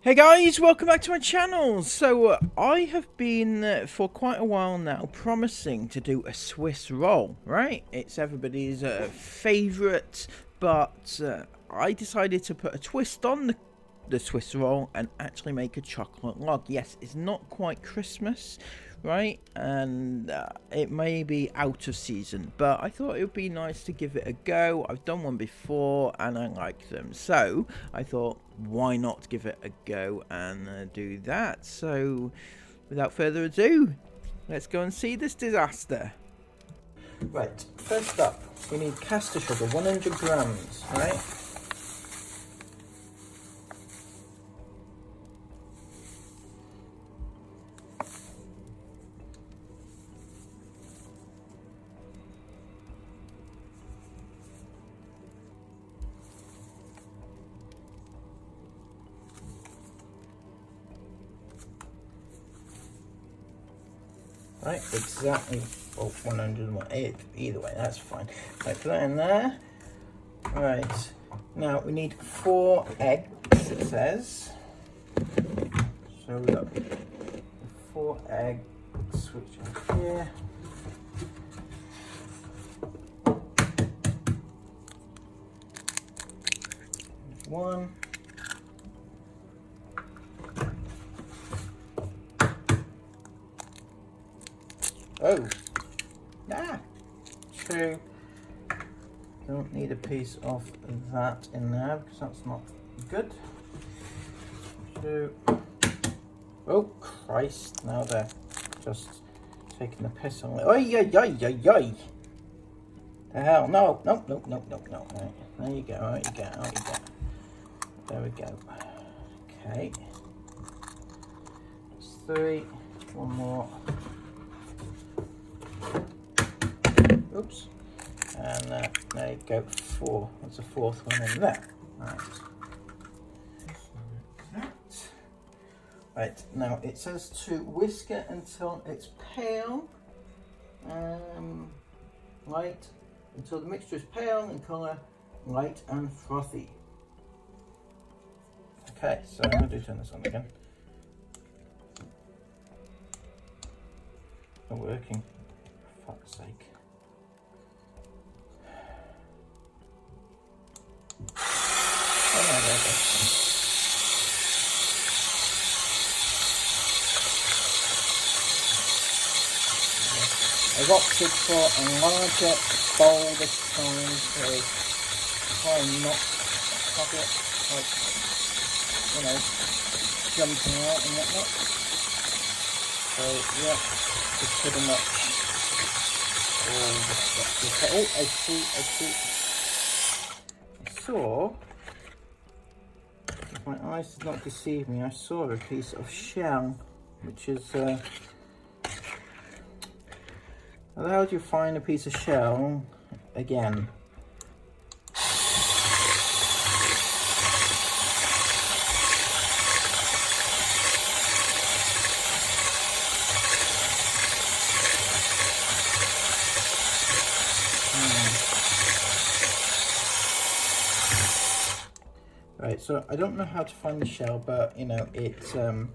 Hey guys, welcome back to my channel. So I have been for quite a while now promising to do a Swiss roll, right? It's everybody's favourite, but I decided to put a twist on the Swiss roll and actually make a chocolate log. Yes, it's not quite Christmas, right? And it may be out of season, but I thought it would be nice to give it a go. I've done one before and I like them, so I thought, why not give it a go and do that? So without further ado, let's go and see this disaster. Right, first up, we need caster sugar, 100 grams, right? Right, exactly. Oh, 101. Either way, that's fine. Right, put that in there. Right, now we need 4 eggs, it says. So we've got 4 eggs, which are here. One. Oh, ah, 2. Don't need a piece of that in there because that's not good. 2. Oh Christ! Now they're just taking the piss on me. Oi, oi, oi, oi, oi! The hell? No, no, no, no, no, no. Right, there you go. Out you go. Out you go. There we go. Okay. That's 3. One more. Oops. And there you go, 4. That's the 4th one in there. Right. Right, now it says to whisk it until it's pale. Light, until the mixture is pale in colour, light and frothy. Okay, so I'm going to turn this on again. It's not working, for fuck's sake. I've opted for a larger bowl this time to try and not have it like, you know, jumping out and whatnot. So yeah, it's pretty much all the stuff. Oh, I saw, if my eyes did not deceive me, I saw a piece of shell, which is how do you find a piece of shell again? Right, so I don't know how to find the shell, but you know, it's not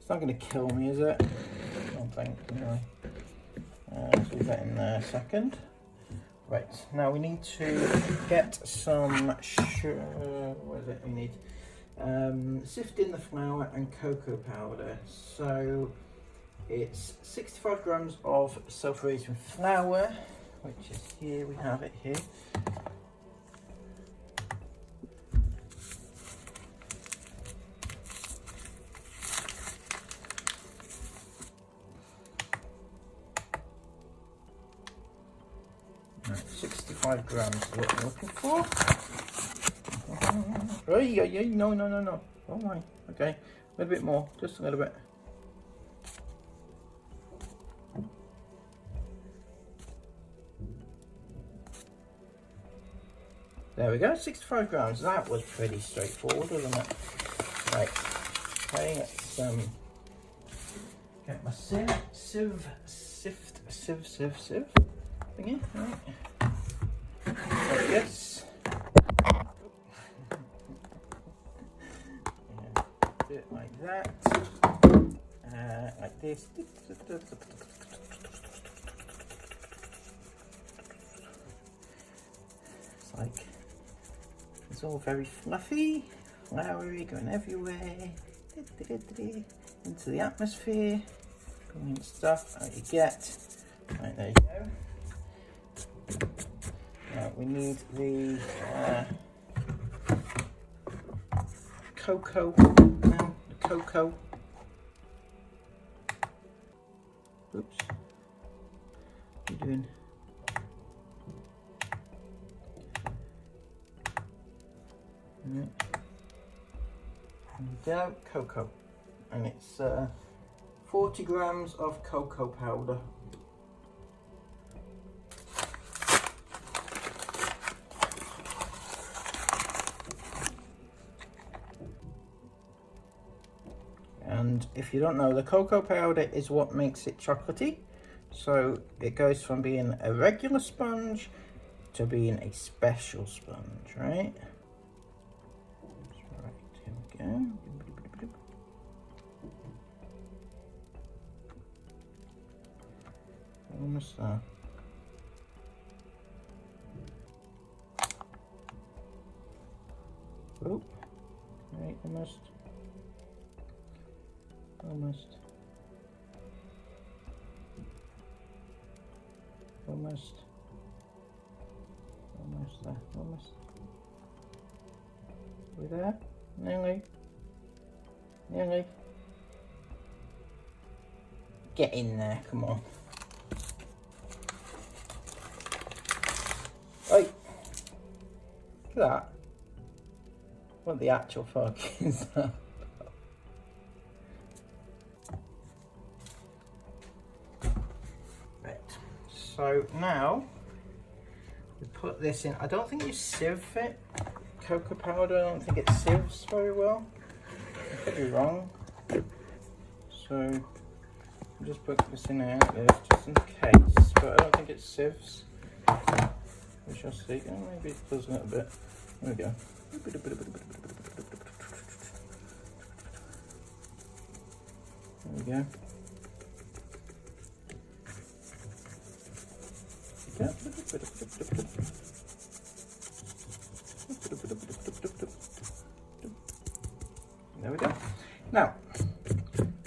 going to kill me, is it? I don't think, anyway. Let's leave that in there a second. Right, now we need to get some what is it we need? Sift in the flour and cocoa powder. So it's 65 grams of self-raising flour, which is here, we have it here. Right, 65 grams is what I'm looking for. Oh, yeah, no. Oh my, okay. A little bit more, just a little bit. There we go, 65 grams. That was pretty straightforward, wasn't it? Right, okay, let's get my sieve thingy, right? Like this. Yeah, do it like that, like this. It's like, it's all very fluffy, flowery, going everywhere, into the atmosphere, brilliant stuff, out you get. Right, there you go. Now we need the cocoa now, the cocoa. Oops, what are you doing? Right. There we go, cocoa. And it's 40 grams of cocoa powder. And if you don't know, the cocoa powder is what makes it chocolatey. So it goes from being a regular sponge to being a special sponge, right? Right, here we go. Almost there. Oh, right, almost. Almost there, almost. We there? Nearly. Get in there, come on. Oi! Look at that. What the actual fuck is that? So now we put this in. I don't think you sieve it. Cocoa powder, I don't think it sieves very well. I could be wrong. So I'll just put this in there just in case, but I don't think it sieves. We shall see. Oh, maybe it does a little bit. There we go. There we go. There we go. Now,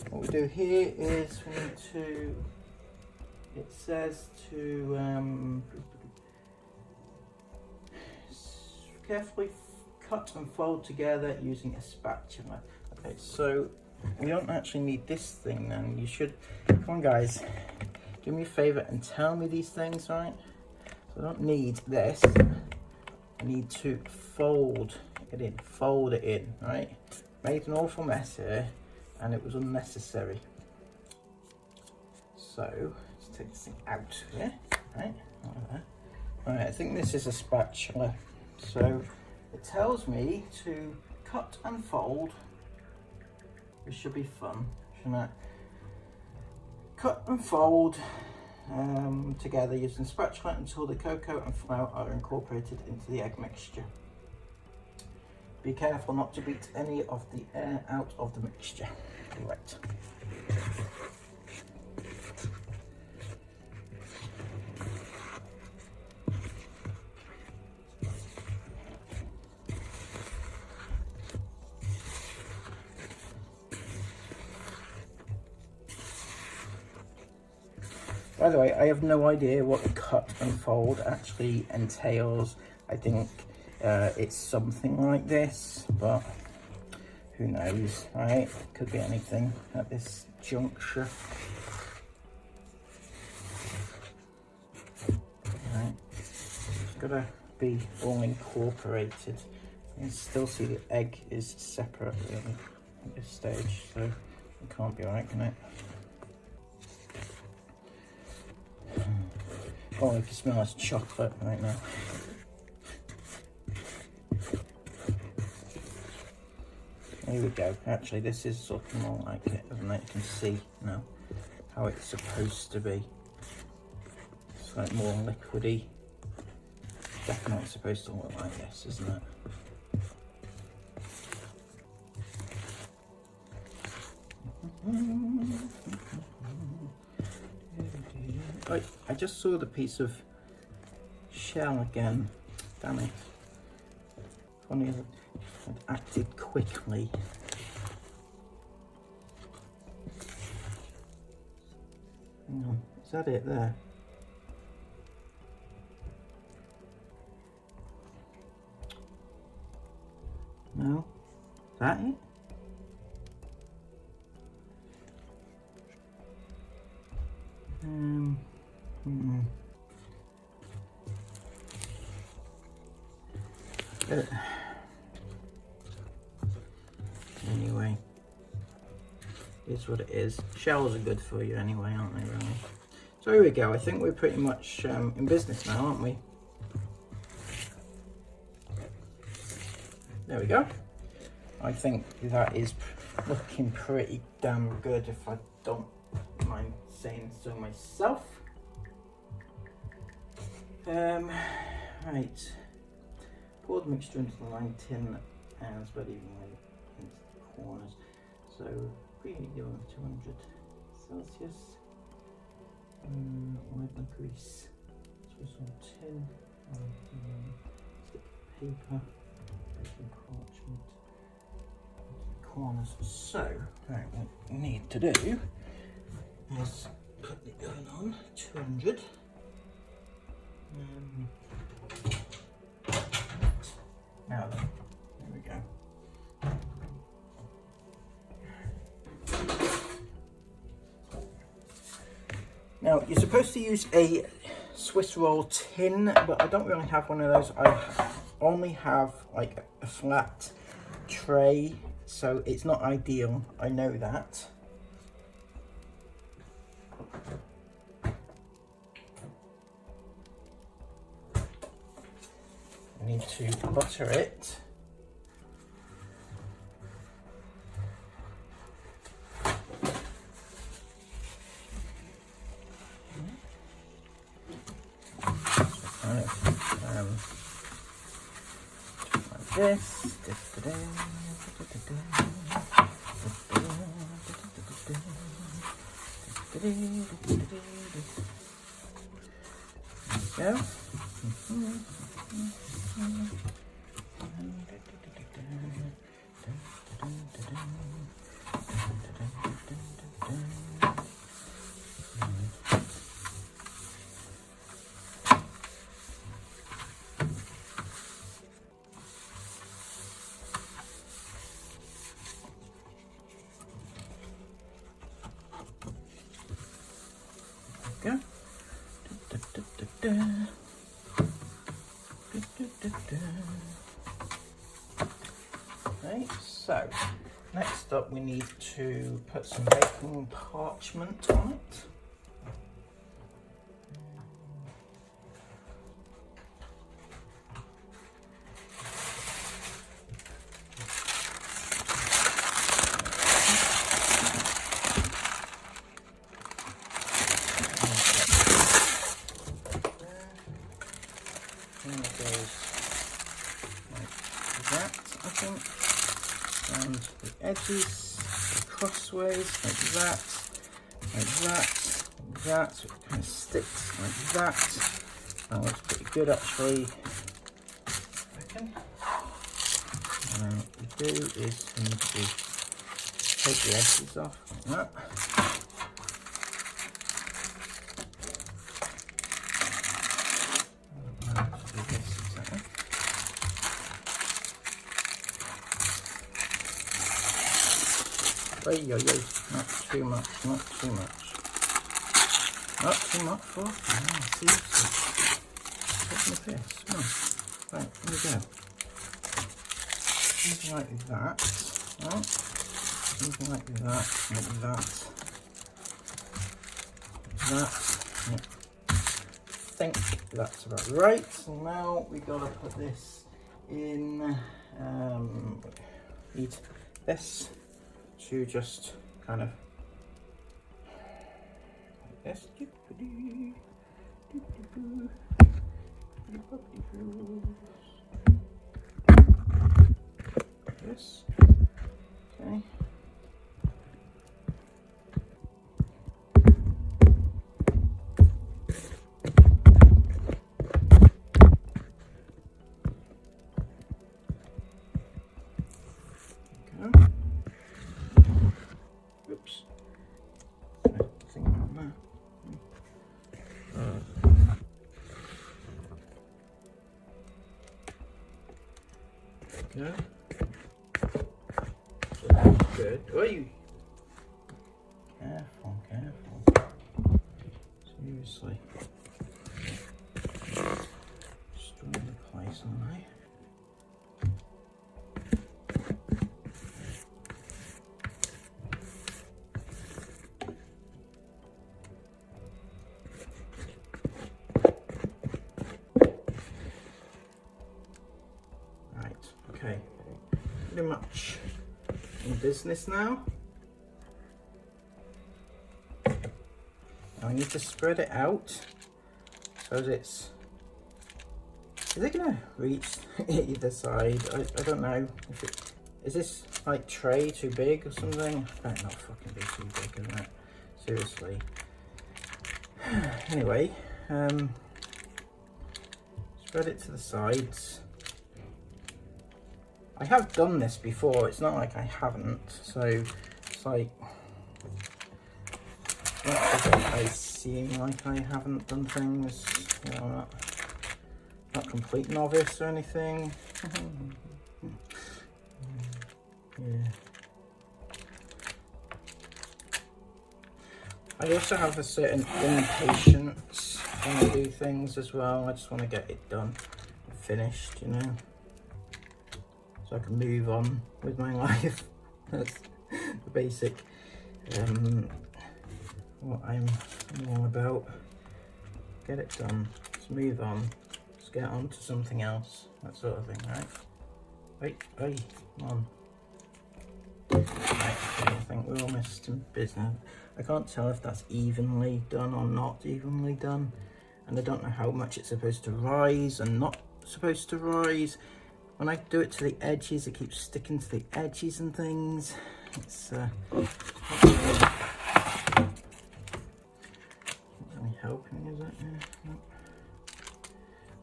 what we do here is we need to, it says to carefully cut and fold together using a spatula. Okay, so we don't actually need this thing then. You should, come on guys, do me a favour and tell me these things, right? So I don't need this. I need to fold it in, right? Made an awful mess here and it was unnecessary. So let's take this thing out here, right? Alright, I think this is a spatula. So it tells me to cut and fold. This should be fun, shouldn't it? Cut and fold together using spatula until the cocoa and flour are incorporated into the egg mixture. Be careful not to beat any of the air out of the mixture. Right. By the way, I have no idea what the cut and fold actually entails. I think it's something like this, but who knows, right? Could be anything at this juncture. Right, it's gotta be all incorporated. You can still see the egg is separate really at this stage, so it can't be right, can it? Oh, I can smell this chocolate right now. Here we go. Actually, this is sort of more like it, isn't it? You can see now how it's supposed to be. It's like more liquidy. Definitely supposed to look like this, isn't it? I just saw the piece of shell again. Damn it. Funny that it acted quickly. Hang on, is that it there? No? Is that it? Anyway, it's what it is. Shells are good for you anyway, aren't they, really? So here we go. I think we're pretty much in business now, aren't we? There we go. I think that is looking pretty damn good, if I don't mind saying so myself. Right. Pour the mixture into the lined tin and spread evenly into the corners. So preheat the oven to 200 Celsius. Widen the grease. Swiss on tin. Stick paper. Baking parchment. Corners. So, right, what we need to do is put the oven on 200. Now then, there we go. Now you're supposed to use a Swiss roll tin, but I don't really have one of those. I only have like a flat tray, so it's not ideal. I know that. I need to butter it. Like this. There we go. Okay, so next up we need to put some baking parchment on it. And it goes like that, I think, and the edges, the crossways, like that, like that, like that, so it kind of sticks like that. That looks pretty good actually, I reckon. And what we do is we need to take the edges off like that. Not too much, not too much. Not too much for see, taking the piss. Oh, right, here we go. Something like that. Right? Something like that, like that. That. Yep. I think that's about right. So now we gotta put this in. Need this to just kind of like this. This. Okay. good. Oi! Careful, careful. Seriously. Destroy the place, aren't I? Okay, pretty much in business now. Now I need to spread it out so that it's... Is it gonna reach either side? I don't know. If it, is this like tray too big or something? It might not fucking be too big, isn't it? Seriously. Anyway, spread it to the sides. I have done this before, it's not like I haven't, so it's like, I seem like I haven't done things, you know, not complete novice or anything. Yeah. I also have a certain impatience when I do things as well. I just want to get it done and finished, you know, so I can move on with my life. That's the basic what I'm all about. Get it done, just move on, just get on to something else, that sort of thing, right? Hey, come on. Right, I think we're almost in business. I can't tell if that's evenly done or not evenly done, and I don't know how much it's supposed to rise and not supposed to rise. When I do it to the edges, it keeps sticking to the edges and things. It's not really helping, is it? No.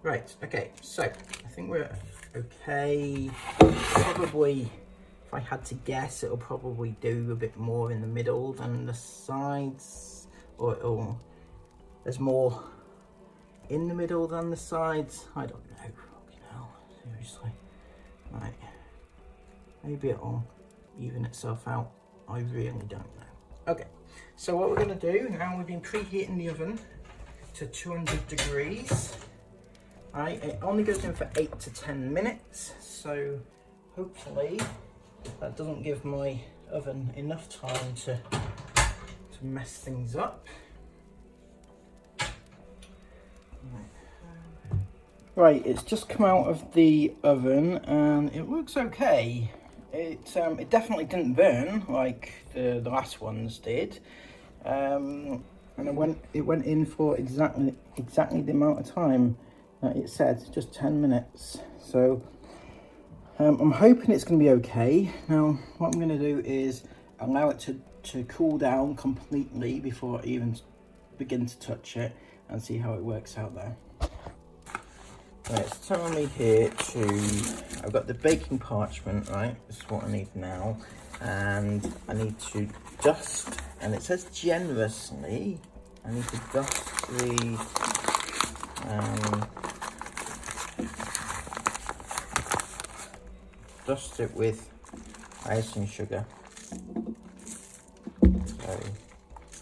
Right, okay, so I think we're okay. Probably, if I had to guess, it'll probably do a bit more in the middle than the sides, or there's more in the middle than the sides. I don't know, fucking hell, seriously. Right, maybe it'll even itself out. I really don't know. Okay, so what we're gonna do now, we've been preheating the oven to 200 degrees. Right, it only goes in for 8 to 10 minutes, so hopefully that doesn't give my oven enough time to mess things up. Right, it's just come out of the oven and it looks okay. It definitely didn't burn like the last ones did, and it went in for exactly the amount of time that it said, just 10 minutes. So I'm hoping it's going to be okay. Now what I'm going to do is allow it to cool down completely before I even begin to touch it, and see how it works out there. Right, it's telling me here I've got the baking parchment, right, this is what I need now, and I need to dust, and it says generously, I need to dust the, dust it with icing sugar. So,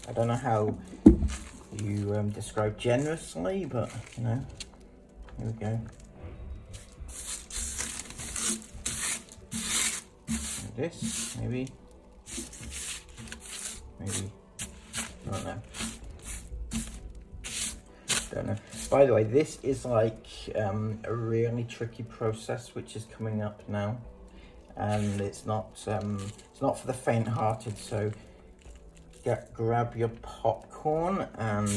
I don't know how you describe generously, but, you know. Here we go. Like this, maybe. I don't know. By the way, this is like a really tricky process which is coming up now, and it's not for the faint-hearted. So grab your popcorn and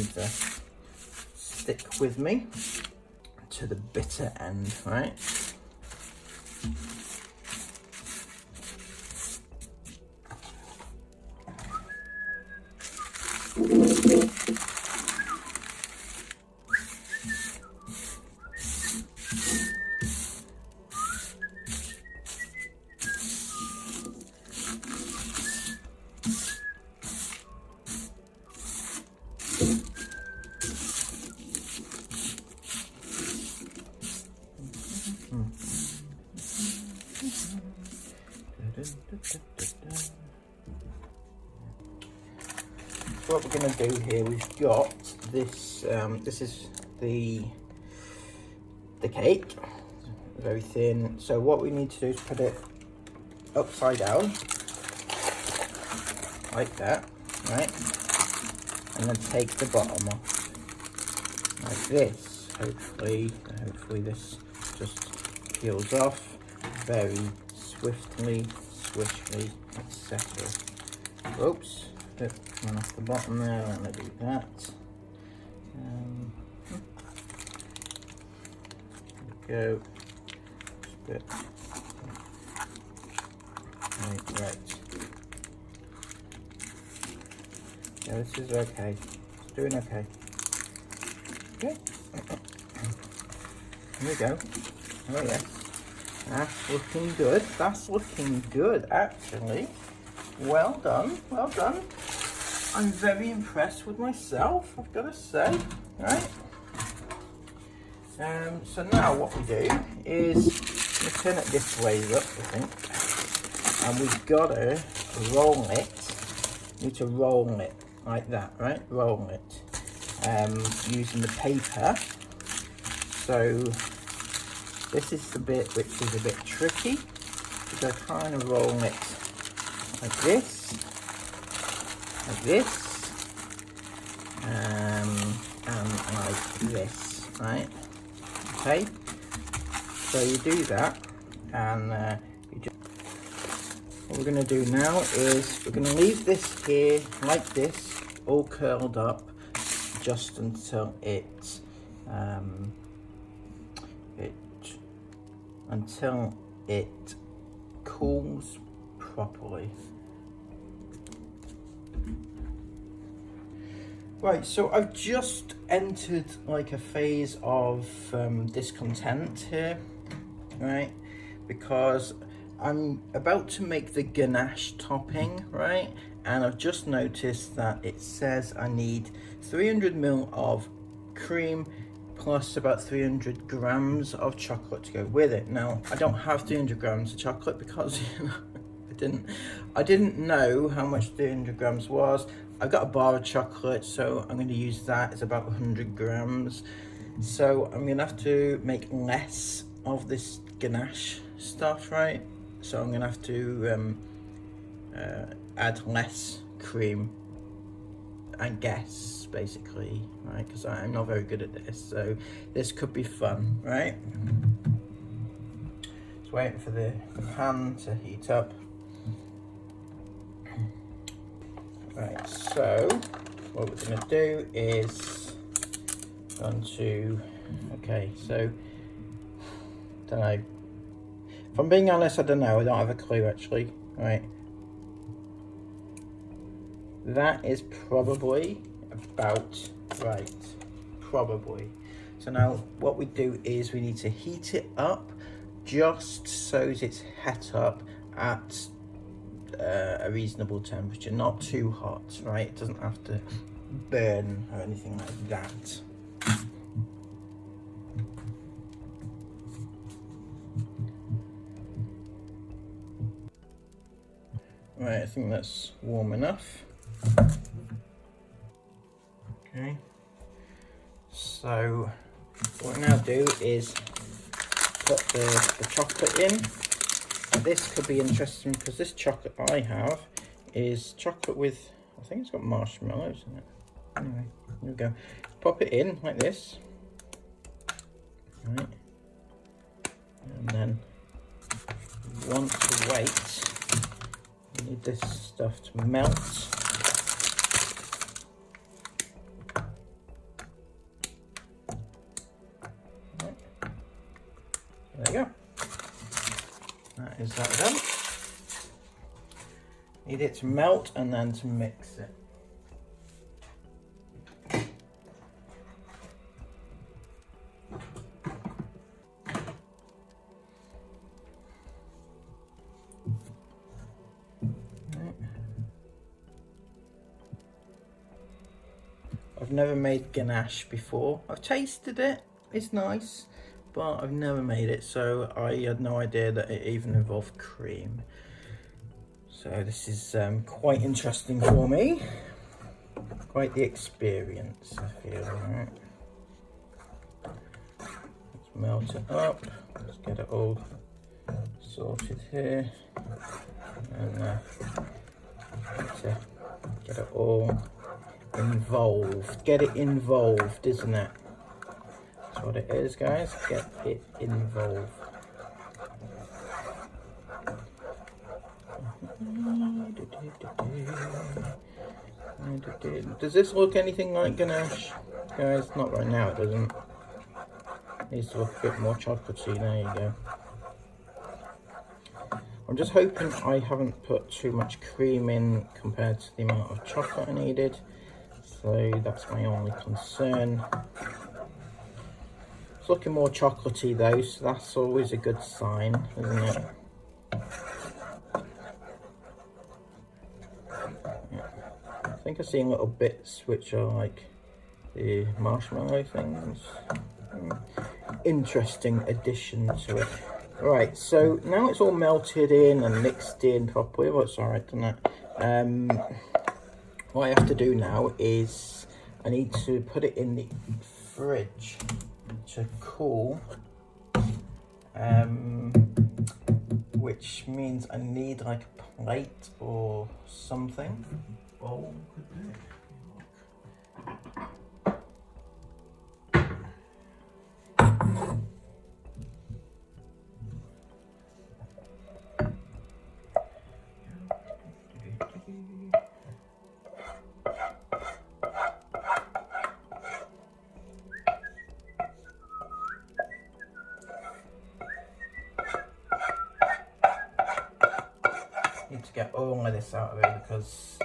stick with me to the bitter end, right? what we're going to do here, we've got this, this is the cake, very thin. So what we need to do is put it upside down, like that, right? And then take the bottom off, like this. Hopefully this just peels off very swiftly, swishly, etc. Oops, bit coming off the bottom there. I'm gonna do that. There we go. Bit. Right. Yeah, this is okay. It's doing okay. Okay. Here we go. Oh yes. That's looking good. That's looking good, actually. Well done. Well done. I'm very impressed with myself, I've got to say. Right. So now what we do is we turn it this way up, I think, and we've got to roll it. We need to roll it like that, right? Roll it using the paper. So this is the bit which is a bit tricky, because I kind of roll it like this, and like this, right? Okay, so you do that, and what we're going to do now is we're going to leave this here like this, all curled up, just until it cools properly. Right, so I've just entered like a phase of discontent here, right? Because I'm about to make the ganache topping, right? And I've just noticed that it says I need 300 ml of cream plus about 300 grams of chocolate to go with it. Now, I don't have 300 grams of chocolate because I didn't know how much 300 grams was. I've got a bar of chocolate, so I'm going to use that. It's about 100 grams. So I'm going to have to make less of this ganache stuff, right? So I'm going to have to add less cream, I guess, basically, right? Because I'm not very good at this, so this could be fun, right? Just waiting for the pan to heat up. Right, so what we're going to do is okay, so don't know. If I'm being honest, I don't know. I don't have a clue actually. Right, that is probably about right. Probably. So now what we do is we need to heat it up just so it's het up at a reasonable temperature, not too hot, right? It doesn't have to burn or anything like that. Right, I think that's warm enough. Okay, so what we now do is put the chocolate in. This could be interesting because this chocolate I have is chocolate with, I think it's got marshmallows in it. Anyway, here we go. Pop it in like this. Right. And then you want to wait. You need this stuff to melt. Right. There you go. That is that done. Need it to melt and then to mix it. I've never made ganache before. I've tasted it, it's nice, but I've never made it, so I had no idea that it even involved cream. So this is quite interesting for me. quite the experience, I feel. Right? Let's melt it up. Let's get it all sorted here, and get it all involved. Get it involved, isn't it? That's what it is, guys. Get it involved. Does this look anything like ganache? Guys, not right now, it doesn't. It needs to look a bit more chocolatey. There you go. I'm just hoping I haven't put too much cream in compared to the amount of chocolate I needed. So that's my only concern. It's looking more chocolatey though, so that's always a good sign, isn't it? I think I've seen little bits which are like the marshmallow things. Interesting addition to it. Right, so now it's all melted in and mixed in properly. Well, it's alright, isn't it? What I have to do now is I need to put it in the fridge to cool, which means I need like a plate or something. Bowl could do it. Need to get all of this out of it because,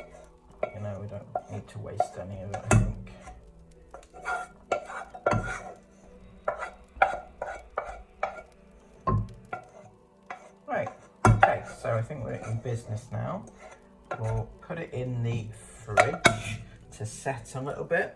you know, we don't need to waste any of it, I think. Right, okay, so I think we're in business now. We'll put it in the fridge to set a little bit.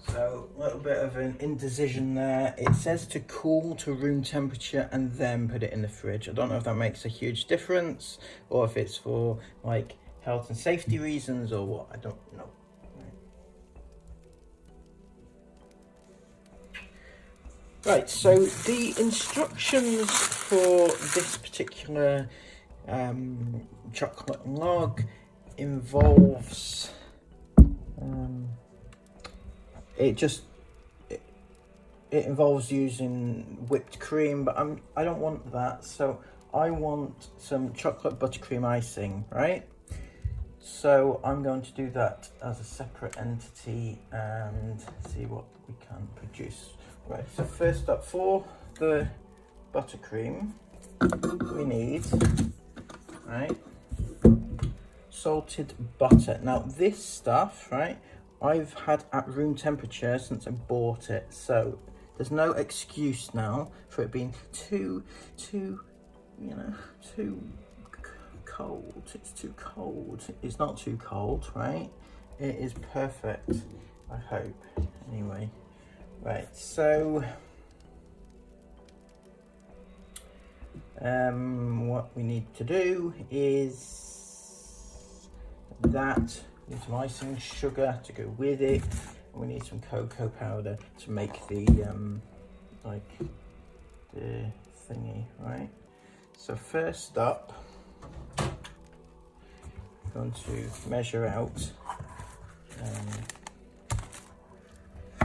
So a little bit of an indecision there. It says to cool to room temperature and then put it in the fridge. I don't know if that makes a huge difference or if it's for like health and safety reasons or what, I don't know. Right, so the instructions for this particular chocolate log involves it involves using whipped cream, but I don't want that, so I want some chocolate buttercream icing, right? So I'm going to do that as a separate entity and see what we can produce. Right, so first up, for the buttercream, we need, right, salted butter. Now this stuff, right, I've had at room temperature since I bought it, so there's no excuse now for it being too cold. It's too cold. It's not too cold, right? It is perfect, I hope. Anyway, right, so what we need to do is that. We need some icing sugar to go with it, and we need some cocoa powder to make the like the thingy, right? So first up, I'm going to measure out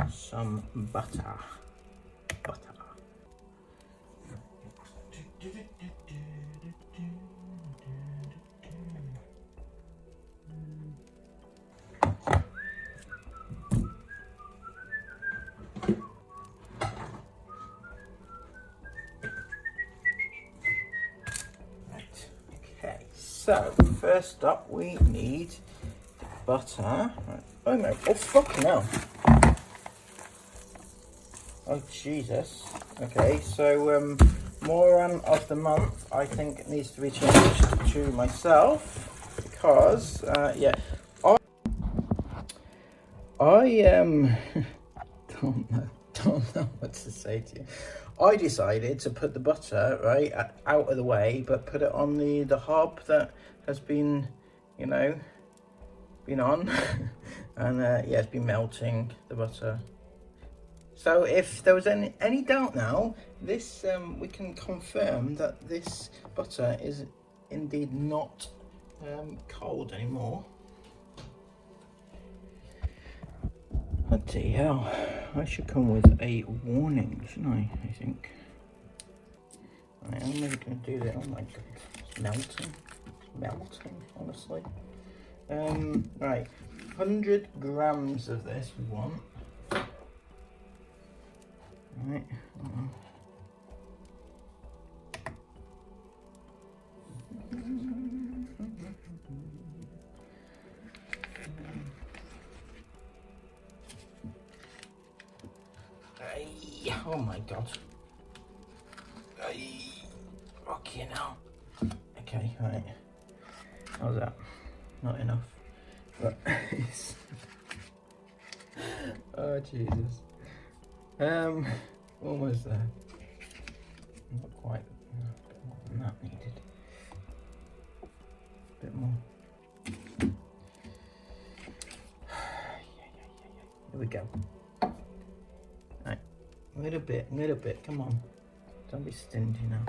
some butter. So first up, we need butter. Right. Oh no! Oh fucking hell! Oh Jesus! Okay, so moron of the month, I think it needs to be changed to myself because yeah, I don't know what to say to you. I decided to put the butter, right, out of the way, but put it on the hob that has been, you know, been on. And yeah, it's been melting, the butter. So if there was any doubt now, this we can confirm that this butter is indeed not cold anymore. Bloody hell, I should come with a warning, shouldn't I think. Right, I'm never going to do that. Oh my god, it's melting. It's melting, honestly. Right, 100 grams of this we want. Right. Oh my god. Rocky now. Okay, right. How's that? Not enough. But oh Jesus. Almost there. Not quite. A bit more than that needed. A bit more. Here we go. Right. A little bit. Come on. Don't be stingy now.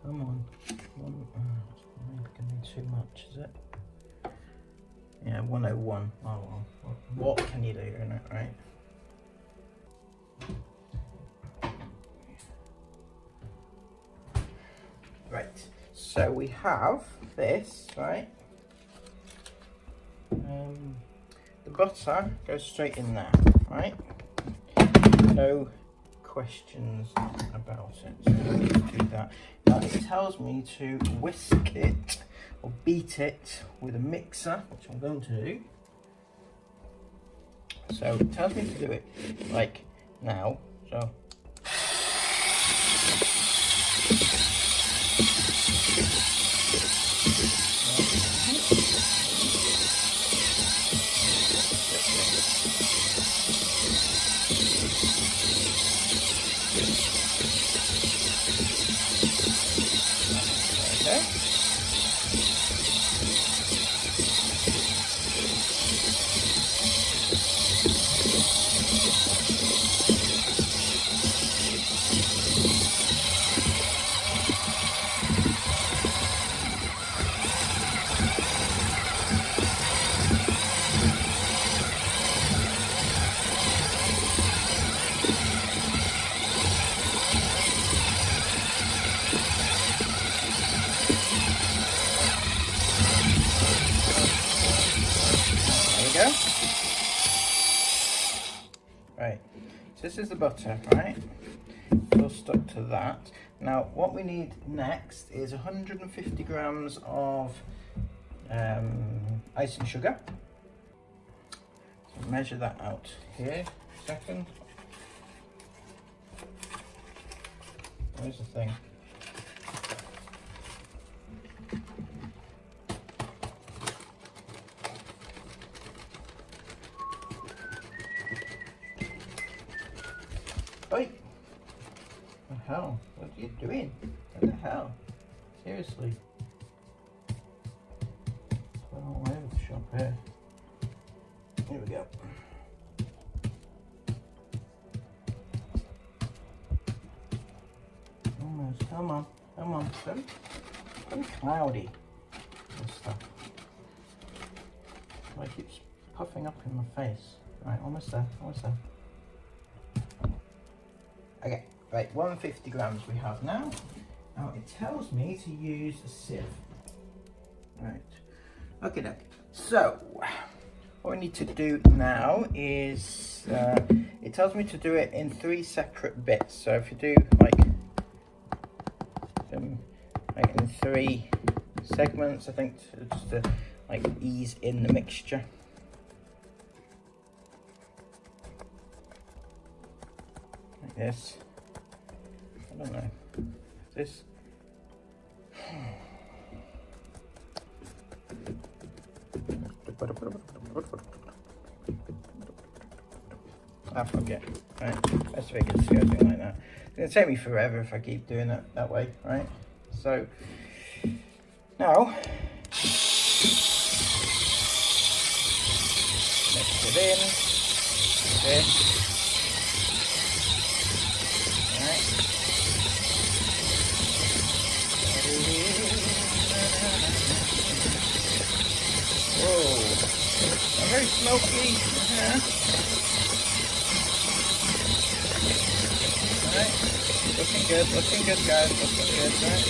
Come on. Maybe gonna be too much, is it? Yeah, 101. Oh well. What can you do in it, right? Right. So we have this, right? The butter goes straight in there, right? No questions about it. So we need to do that. Now it tells me to whisk it or beat it with a mixer, which I'm going to do. So it tells me to do it like now. So go. Right, so this is the butter, right? Still stuck to that. Now what we need next is 150 grams of icing sugar. So measure that out here. Second. Where's the thing? Oi! What the hell? What are you doing? What the hell? Seriously. Put all over the shop here. Here we go. Almost. Come on. Come on. Don't cloudy. This stuff. Like it's puffing up in my face. Right, almost there. Almost there. Okay, right, 150 grams we have now. Now it tells me to use a sieve. Right, okay. So, what we need to do now is, it tells me to do it in 3 separate bits. So if you do like in 3 segments, I think, just to like ease in the mixture. This, I don't know, this, half bucket, right? Best way to go something like that. It's going to take me forever if I keep doing it that way, right? So, now, mix it in, this, right? Whoa, I'm very smoky, Alright, looking good guys, looking good, right?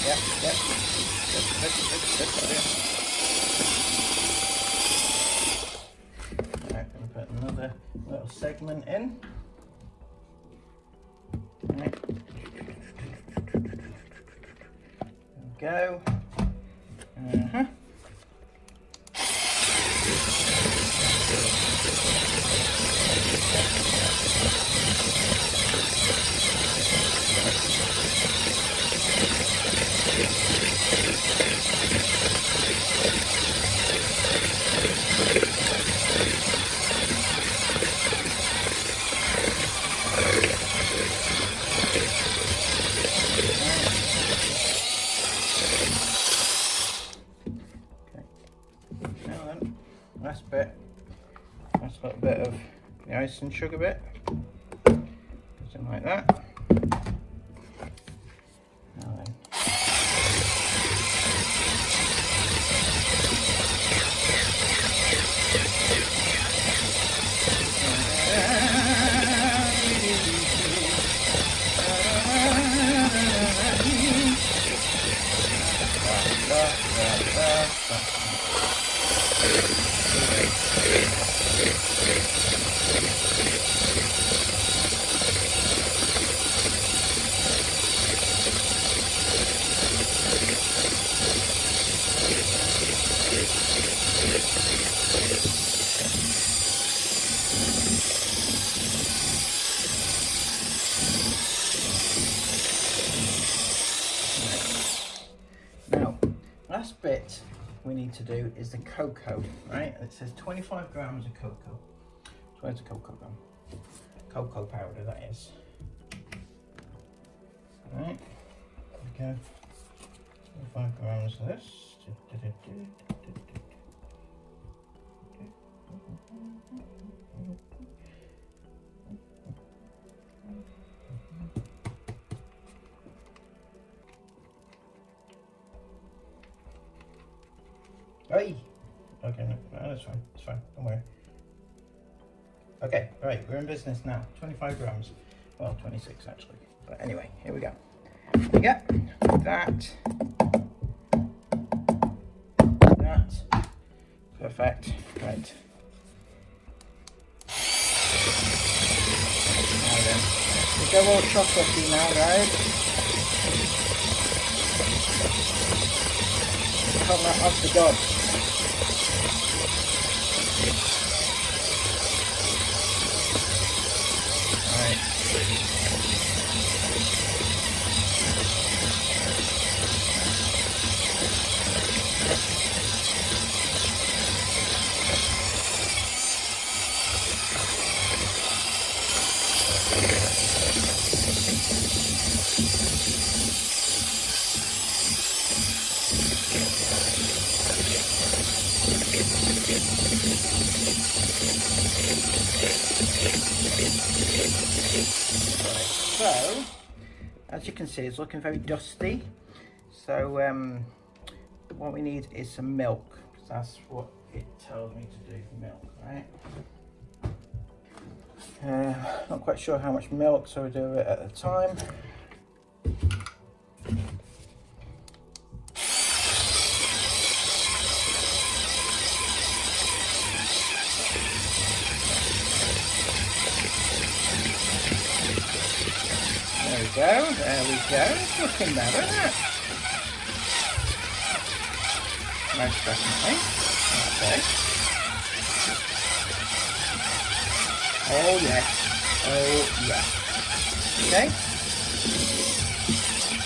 Yep. Good. Alright, I'm gonna put another little segment in. Right. There we go. Last little bit of the ice and sugar bit, something like that. Now then. Now, last bit we need to do is the cocoa, right? It says 25 grams of cocoa. So where's the cocoa gone? Cocoa powder, that is. Right, there we go. 25 grams of this. Hey! Okay, no, that's fine, it's fine, don't worry. Okay, right, we're in business now. 25 grams. Well, 26 actually. But anyway, here we go. Yeah, that. Perfect. Right. Now then, we go all chocolatey now, guys. Come that off the god. So, as you can see, it's looking very dusty. So, what we need is some milk, because that's what it tells me to do, milk, right? Not quite sure how much milk, so we'll do it at a time. There we go, it's looking better, isn't it? Most definitely. Okay. Oh yes. Oh yes. Okay.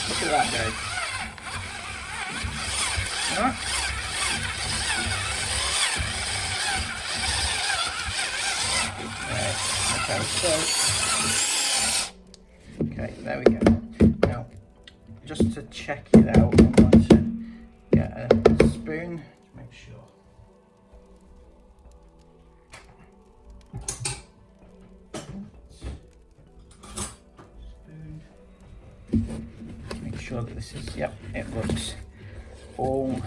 Look at that, guys. Alright. Okay, so okay, there we go. Now, just to check it out, I'm going to get a spoon to make sure. Spoon. Make sure that this is, yep, it looks all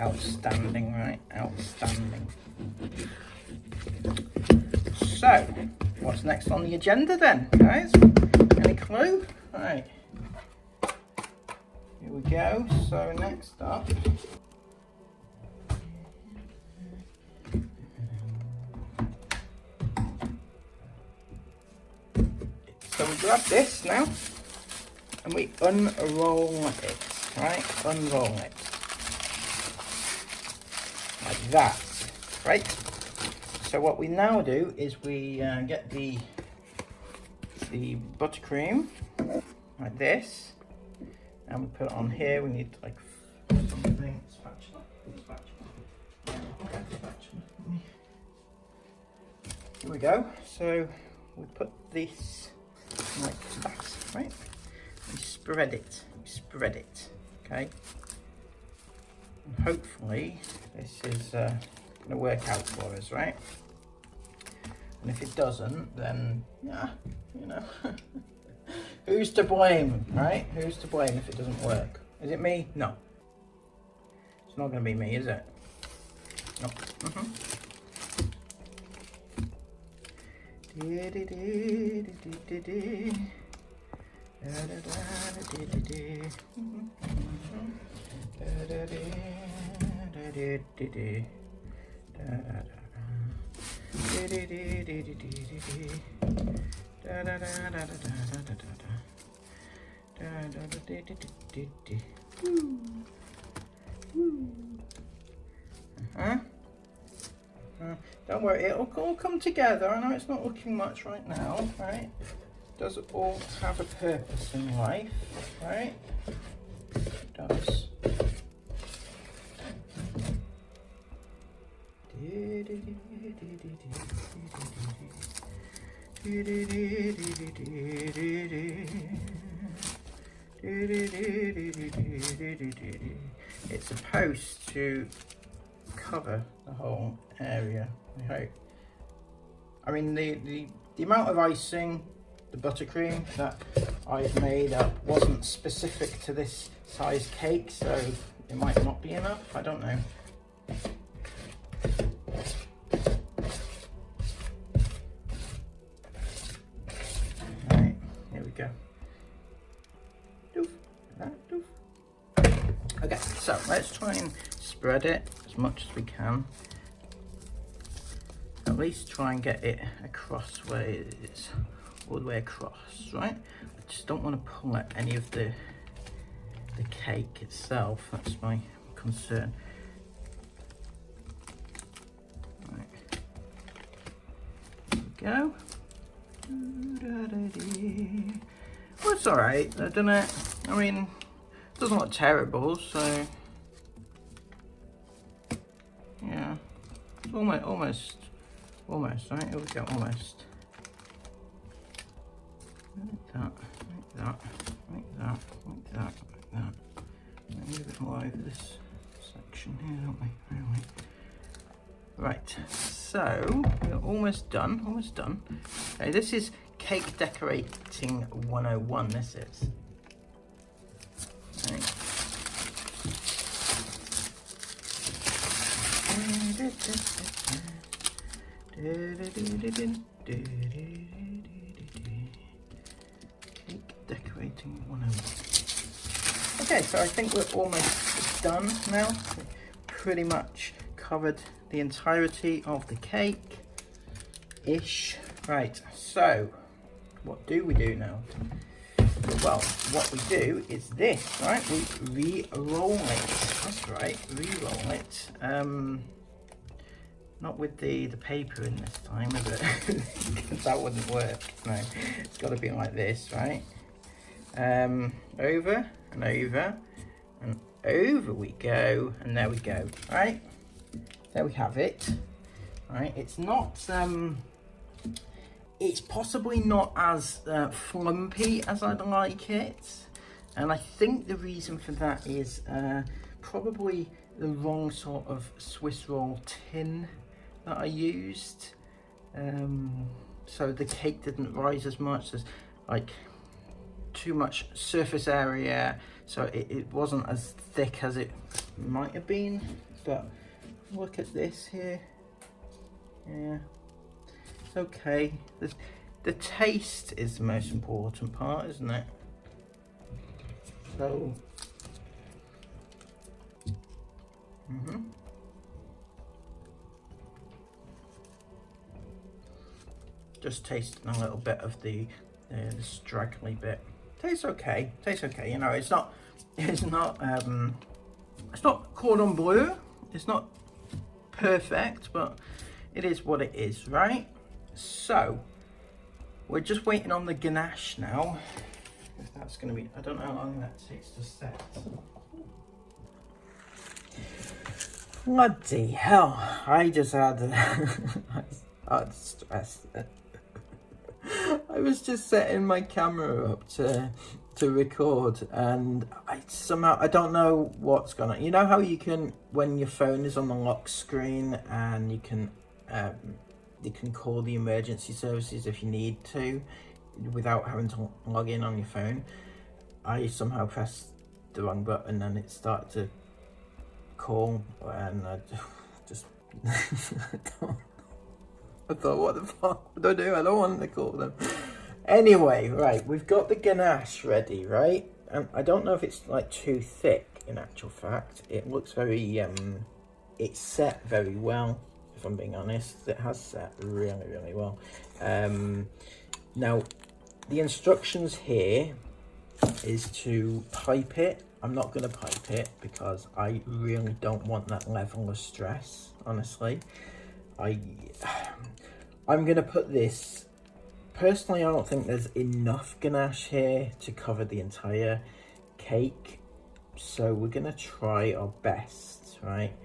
outstanding, right? Outstanding. So, what's next on the agenda then, guys? Any clue? Right. Here we go. So, next up. So, we grab this now and we unroll it, right? Unroll it. Like that, right? So what we now do is we get the buttercream like this, and we put it on here. We need like something, spatula. Here we go. So we put this like that, right? We spread it. Okay. And hopefully this is going to work out for us, right? And if it doesn't, then yeah, you know, who's to blame, right? Who's to blame if it doesn't work? Is it me? No, it's not going to be me, is it? No. Don't worry, it'll all come together. I know it's not looking much right now, right? It does all have a purpose in life, right? It does. It's supposed to cover the whole area, I hope. I mean, the amount of icing, the buttercream that I've made up wasn't specific to this size cake, so it might not be enough, I don't know. Right, here we go. Doof, that, doof. Okay, so let's try and spread it as much as we can. At least try and get it across where it is, all the way across, right? I just don't want to pull at any of the cake itself. That's my concern. Right. There we go. Well, it's alright, doesn't it? I mean, it doesn't look terrible, so yeah, it's almost, right? Here we go, almost. Like that, like that, like that, like that, like that. Maybe a bit more over this section here, don't we? Anyway. Right, so we're almost done, Okay, this is cake decorating 101, this is. Okay. Cake decorating 101. Okay, so I think we're almost done now. We've pretty much covered the entirety of the cake-ish. Right, so what do we do now? Well, what we do is this, right? We re-roll it. That's right, re-roll it. Not with the paper in this time, is it? That wouldn't work. No, it's got to be like this, right? Over and over and over we go, and there we go. Right, there we have it. Right, it's not it's possibly not as flumpy as I'd like it, and I think the reason for that is probably the wrong sort of Swiss roll tin that I used. So the cake didn't rise as much. There's like too much surface area, so it wasn't as thick as it might have been. But look at this here. Yeah, it's okay. The taste is the most important part, isn't it? So just tasting a little bit of the straggly bit. Tastes okay. Tastes okay. You know, it's not cordon bleu. It's not perfect, but it is what it is, right? So we're just waiting on the ganache now. If that's going to be, I don't know how long that takes to set. Bloody hell! I just had I'd stressed it. I was just setting my camera up to record, and I don't know what's going on. You know how you can, when your phone is on the lock screen, and you can call the emergency services if you need to without having to log in on your phone. I somehow pressed the wrong button and it started to call, and I just I thought, what the fuck would I do? I don't want to call them. Anyway, right, we've got the ganache ready, right? And I don't know if it's like too thick, in actual fact. It looks very, it's set very well, if I'm being honest. It has set really, really well. Now, the instructions here is to pipe it. I'm not going to pipe it because I really don't want that level of stress, honestly. I'm going to put this, personally I don't think there's enough ganache here to cover the entire cake, so we're going to try our best, right?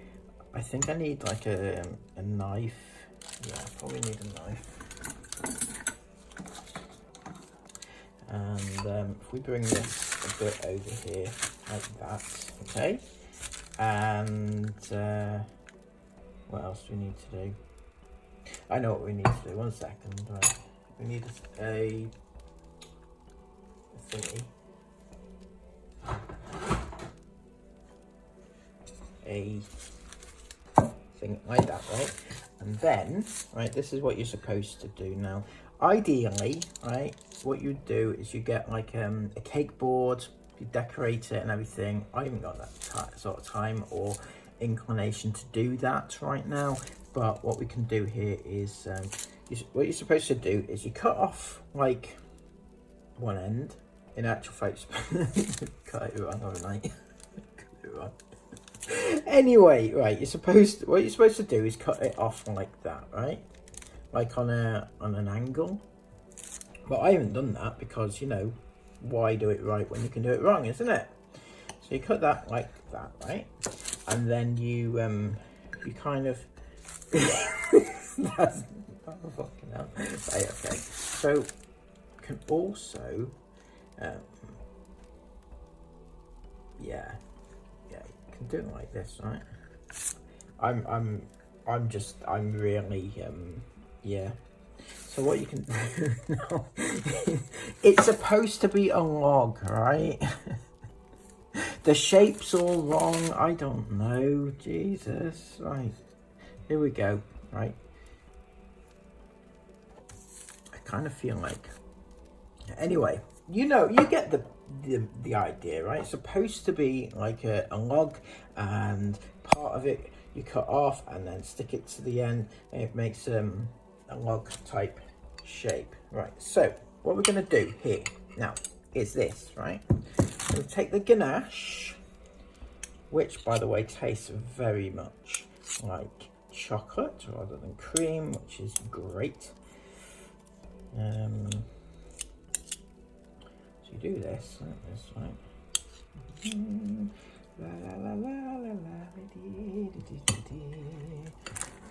I think I need like a knife. Yeah, I probably need a knife. And if we bring this a bit over here like that, okay? And what else do we need to do? I know what we need to do. 1 second. Right. We need a thingy. A thing like that, right? And then, right, this is what you're supposed to do now. Ideally, right, what you do is you get like a cake board, you decorate it and everything. I haven't got that sort of time or inclination to do that right now, but what we can do here is what you're supposed to do is you cut off like one end. In actual fact, cut it wrong overnight. Cut it wrong. Anyway, right, what you're supposed to do is cut it off like that, right? Like on an angle. But I haven't done that because, you know, why do it right when you can do it wrong, isn't it? So you cut that like that, right? And then you kind of that's fucking hell. Right, okay. So you can also yeah, you can do it like this, right? I'm really yeah. So what you can do now, it's supposed to be a log, right? The shape's all wrong. I don't know. Jesus. Right. Here we go. Right. I kind of feel like. Anyway, you know, you get the idea, right? It's supposed to be like a log, and part of it you cut off and then stick it to the end, and it makes a log type shape, right? So what we're going to do here now is this, right? We'll take the ganache, which by the way tastes very much like chocolate rather than cream, which is great. So you do this like this, right?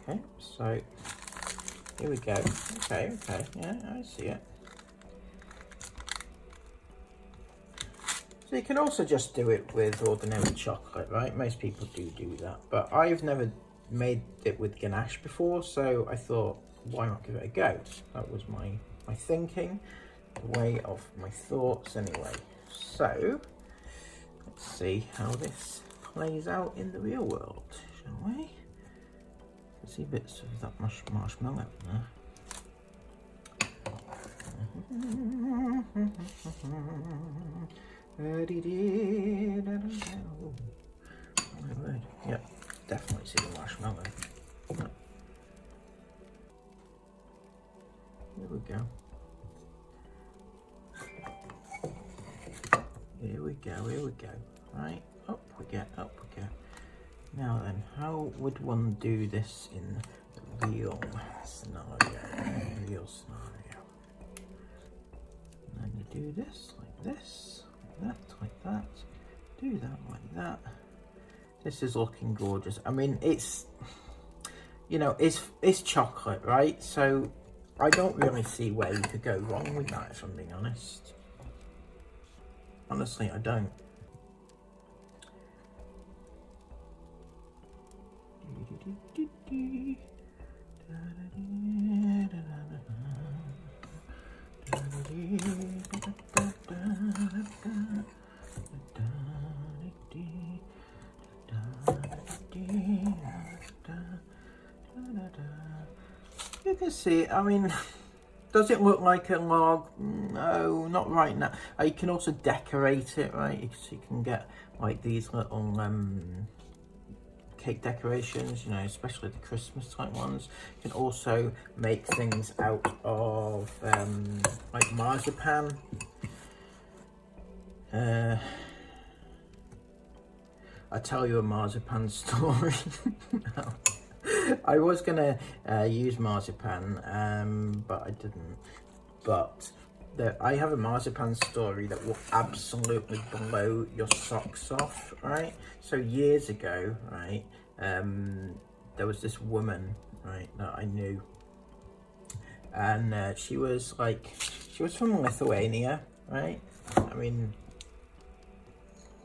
Okay, so here we go. Okay, yeah, I see it. So you can also just do it with ordinary chocolate, right? Most people do that, but I've never made it with ganache before, so I thought, why not give it a go? That was my thinking, the way of my thoughts anyway. So let's see how this plays out in the real world, shall we? See bits of that marshmallow there. Yep, definitely see the marshmallow. Here we go. Here we go. Right, up we get. Now then, how would one do this in the real scenario? And then you do this, like this, like that, do that like that. This is looking gorgeous. I mean, it's, you know, it's chocolate, right? So I don't really see where you could go wrong with that, if I'm being honest. Honestly, I don't. You can see, I mean, does it look like a log? No, not right now. You can also decorate it, right? So you can get like these little cake decorations, you know, especially the Christmas type ones. You can also make things out of like marzipan. I'll tell you a marzipan story. No. I was gonna use marzipan, but I didn't. But I have a marzipan story that will absolutely blow your socks off, right? So years ago, right, there was this woman, right, that I knew, and she was from Lithuania, right? I mean,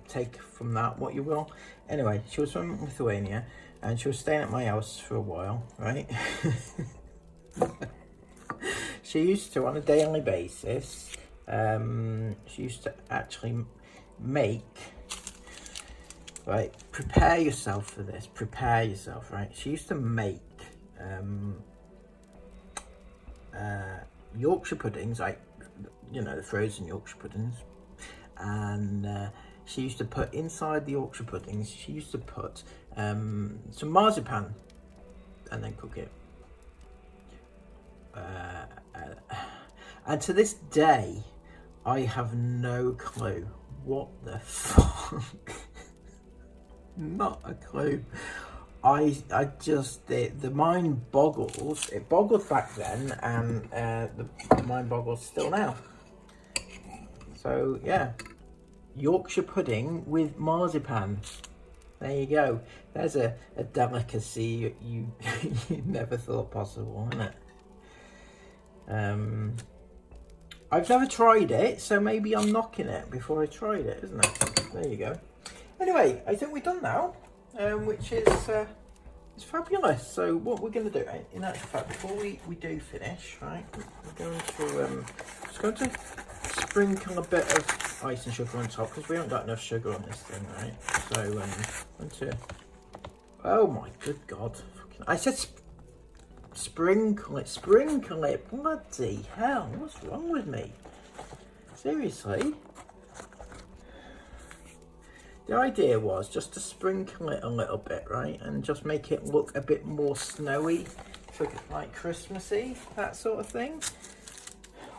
take from that what you will. Anyway, she was from Lithuania, and she was staying at my house for a while, right? She used to, on a daily basis, she used to actually make, right, prepare yourself for this, prepare yourself, right? She used to make Yorkshire puddings, like, you know, the frozen Yorkshire puddings, and she used to put inside the Yorkshire puddings, she used to put some marzipan and then cook it. And to this day, I have no clue what the fuck. Not a clue. I just, the mind boggles. It boggled back then, and the mind boggles still now. So yeah, Yorkshire pudding with marzipan. There you go. There's a delicacy you never thought possible, isn't it? I've never tried it, so maybe I'm knocking it before I tried it, isn't it? There you go. Anyway, I think we're done now, which is it's fabulous. So what we're going to do, in actual fact, before we do finish, right, we're going to just going to sprinkle a bit of ice and sugar on top, because we haven't got enough sugar on this thing, right? So I'm going to, oh my good God, I said sprinkle it, bloody hell, what's wrong with me? Seriously? The idea was just to sprinkle it a little bit, right? And just make it look a bit more snowy, for like Christmassy, that sort of thing.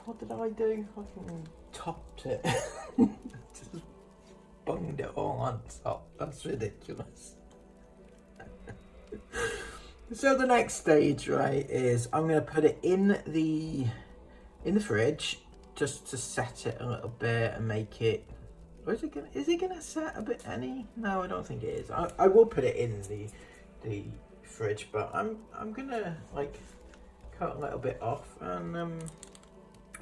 What did I do? I fucking topped it. Just bunged it all on top. That's ridiculous. So the next stage, right, is I'm gonna put it in the fridge just to set it a little bit and make it. Or is it gonna set a bit any? No, I don't think it is. I will put it in the fridge, but I'm gonna like cut a little bit off and I'm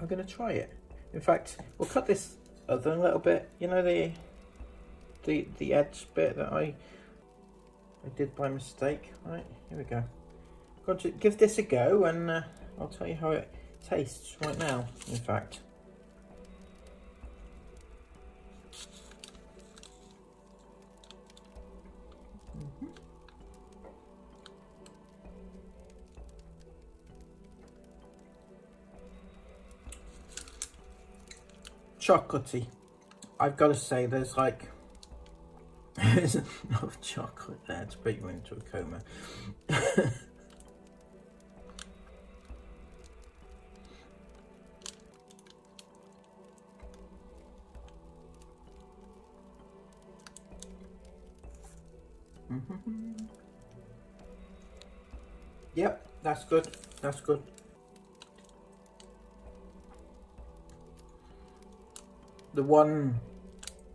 gonna try it. In fact, we'll cut this other little bit. You know the edge bit that I did by mistake. Right, here we go. I'm going to give this a go and I'll tell you how it tastes right now. In fact. Chocolatey. I've got to say, there's enough chocolate there to put you into a coma. Yep, that's good. That's good. The one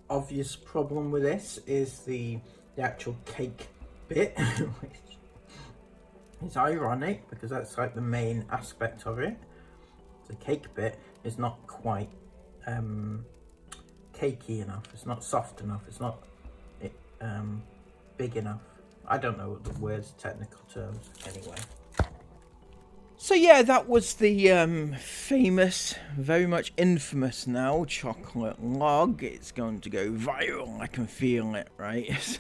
obvious problem with this is the actual cake bit, which is ironic because that's like the main aspect of it. The cake bit is not quite cakey enough. It's not soft enough. It's not big enough. I don't know what the words, technical terms, anyway. So yeah, that was the famous, very much infamous now, chocolate log. It's going to go viral, I can feel it, right?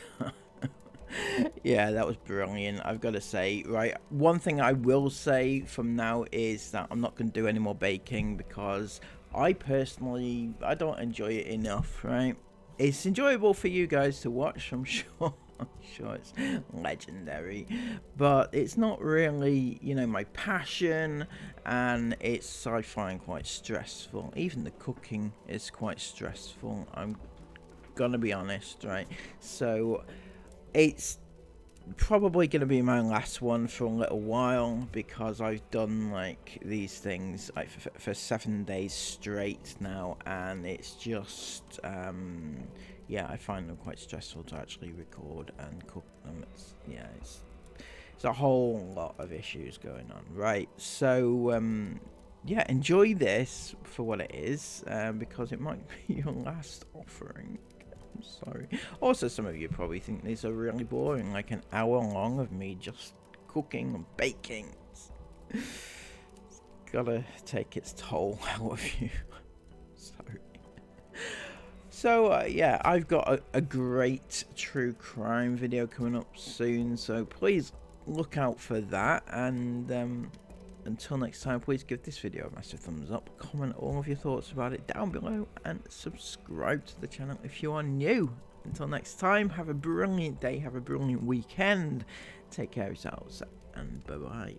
Yeah, that was brilliant, I've got to say. Right, one thing I will say from now is that I'm not going to do any more baking because I personally, I don't enjoy it enough, right? It's enjoyable for you guys to watch, I'm sure. I'm sure it's legendary, but it's not really, you know, my passion, and it's, I find, quite stressful. Even the cooking is quite stressful, I'm gonna be honest, right? So it's probably gonna be my last one for a little while because I've done like these things like for 7 days straight now, and it's just yeah, I find them quite stressful to actually record and cook them. It's a whole lot of issues going on, right? So yeah, enjoy this for what it is, because it might be your last offering. I'm sorry. Also, some of you probably think these are really boring, like an hour long of me just cooking and baking. It's gotta take its toll out of you. Sorry. So yeah, I've got a great true crime video coming up soon, so please look out for that. And until next time, please give this video a massive thumbs up, comment all of your thoughts about it down below, and subscribe to the channel if you are new. Until next time, have a brilliant day, have a brilliant weekend, take care of yourselves, and bye bye.